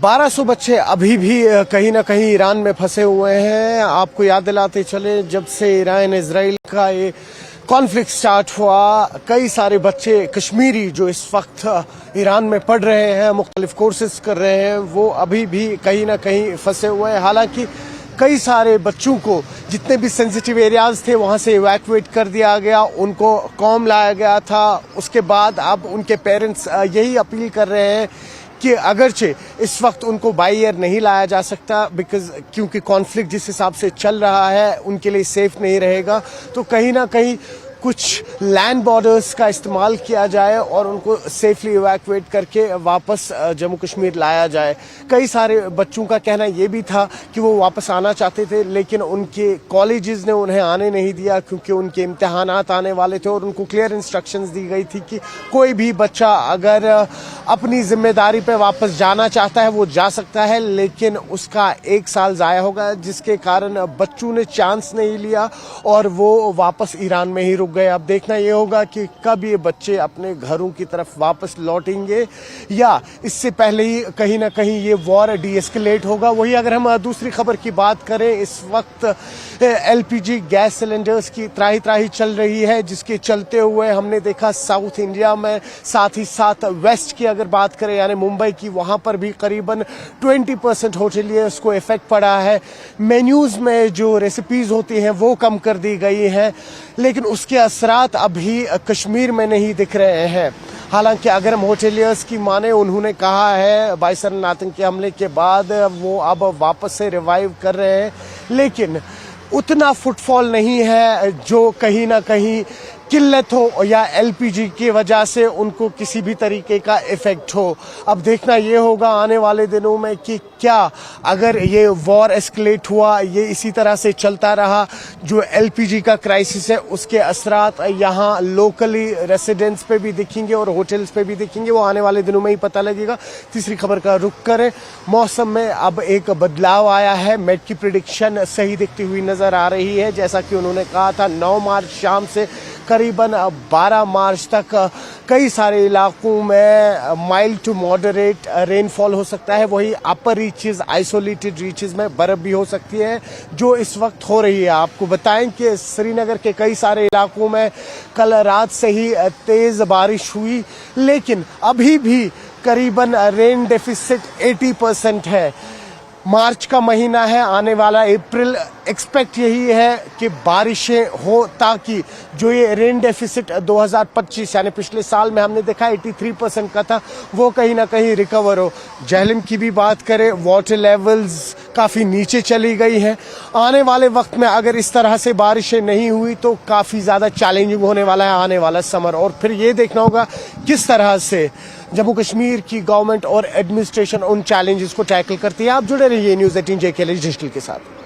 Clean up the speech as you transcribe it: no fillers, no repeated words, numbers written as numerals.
1200 बच्चे अभी भी कहीं ना कहीं ईरान में फंसे हुए हैं। आपको याद दिलाते चले, जब से ईरान इजराइल का ये कॉन्फ्लिक्ट स्टार्ट हुआ, कई सारे बच्चे कश्मीरी जो इस वक्त ईरान में पढ़ रहे हैं, मुख्तलिफ कोर्सेज कर रहे हैं, वो अभी भी कहीं ना कहीं फंसे हुए हैं। हालांकि कई सारे बच्चों को जितने भी सेंसिटिव एरियाज थे वहां से इवैक्यूएट कर दिया गया, उनको कॉम लाया गया था। उसके बाद अब उनके पेरेंट्स यही अपील कर रहे हैं कि अगरचे इस वक्त उनको बाई एयर नहीं लाया जा सकता क्योंकि कॉन्फ्लिक्ट जिस हिसाब से चल रहा है उनके लिए सेफ नहीं रहेगा, तो कहीं ना कहीं कुछ लैंड बॉर्डर्स का इस्तेमाल किया जाए और उनको सेफली इवैक्यूएट करके वापस जम्मू कश्मीर लाया जाए। कई सारे बच्चों का कहना ये भी था कि वो वापस आना चाहते थे, लेकिन उनके कॉलेजेस ने उन्हें आने नहीं दिया क्योंकि उनके इम्तिहानात आने वाले थे और उनको क्लियर इंस्ट्रक्शंस दी गई थी कि कोई भी बच्चा अगर अपनी जिम्मेदारी पे वापस जाना चाहता है वो जा सकता है, लेकिन उसका 1 साल ज़ाया होगा, जिसके कारण बच्चों ने चांस नहीं लिया और वो वापस ईरान में ही रुक गए। अब देखना ये होगा कि कब ये बच्चे अपने घरों की तरफ वापस लौटेंगे या इससे पहले ही कहीं ना कहीं ये वॉर डीएस्केलेट होगा। वही अगर हम दूसरी खबर की बात करें, इस वक्त एलपीजी गैस सिलेंडर्स की त्राही त्राही चल रही है, जिसके चलते हुए हमने देखा साउथ इंडिया में, साथ ही साथ वेस्ट की अगर बात करें यानी मुंबई की, वहां पर भी करीबन 20% होटलियर्स को इफेक्ट पड़ा है। मेन्यूज में जो रेसिपीज होती हैं वो कम कर दी गई हैं, लेकिन उसके असरात अभी कश्मीर में नहीं दिख रहे हैं। हालांकि अगर हम होटलियर्स की माने, उन्होंने कहा है बाइसन आतंकी हमले के बाद वो अब वापस से रिवाइव कर रहे हैं, लेकिन उतना फुटफॉल नहीं है जो कहीं ना कहीं किल्लत हो या एलपीजी की वजह से उनको किसी भी तरीके का इफेक्ट हो। अब देखना ये होगा आने वाले दिनों में कि क्या अगर ये वॉर एस्केलेट हुआ, ये इसी तरह से चलता रहा, जो एलपीजी का क्राइसिस है उसके असरात यहाँ लोकली रेसिडेंट्स पे भी दिखेंगे और होटल्स पे भी दिखेंगे, वो आने वाले दिनों में ही पता लगेगा। तीसरी खबर का रुख करें, मौसम में अब एक बदलाव आया है। मेट की प्रिडिक्शन सही दिखती हुई नजर आ रही है। जैसा कि उन्होंने कहा था 9 मार्च शाम से करीबन 12 मार्च तक कई सारे इलाकों में माइल्ड टू मॉडरेट रेनफॉल हो सकता है। वही अपर रीचेस, आइसोलेटेड रीचेस में बर्फ भी हो सकती है, जो इस वक्त हो रही है। आपको बताएं कि श्रीनगर के कई सारे इलाकों में कल रात से ही तेज बारिश हुई, लेकिन अभी भी करीबन रेन डेफिसिट 80% है। मार्च का महीना है, आने वाला अप्रैल, एक्सपेक्ट यही है कि बारिशें हो ताकि जो ये रेन डेफिसिट 2025 यानी पिछले साल में हमने देखा 83% का था, वो कहीं ना कहीं रिकवर हो। झेलम की भी बात करें, वाटर लेवल्स काफ़ी नीचे चली गई हैं। आने वाले वक्त में अगर इस तरह से बारिशें नहीं हुई तो काफ़ी ज़्यादा चैलेंजिंग होने वाला है आने वाला समर, और फिर ये देखना होगा किस तरह से जम्मू कश्मीर की गवर्नमेंट और एडमिनिस्ट्रेशन उन चैलेंजेस को टैकल करती है। आप जुड़े रहिए न्यूज़ 18 JK डिजिटल के साथ।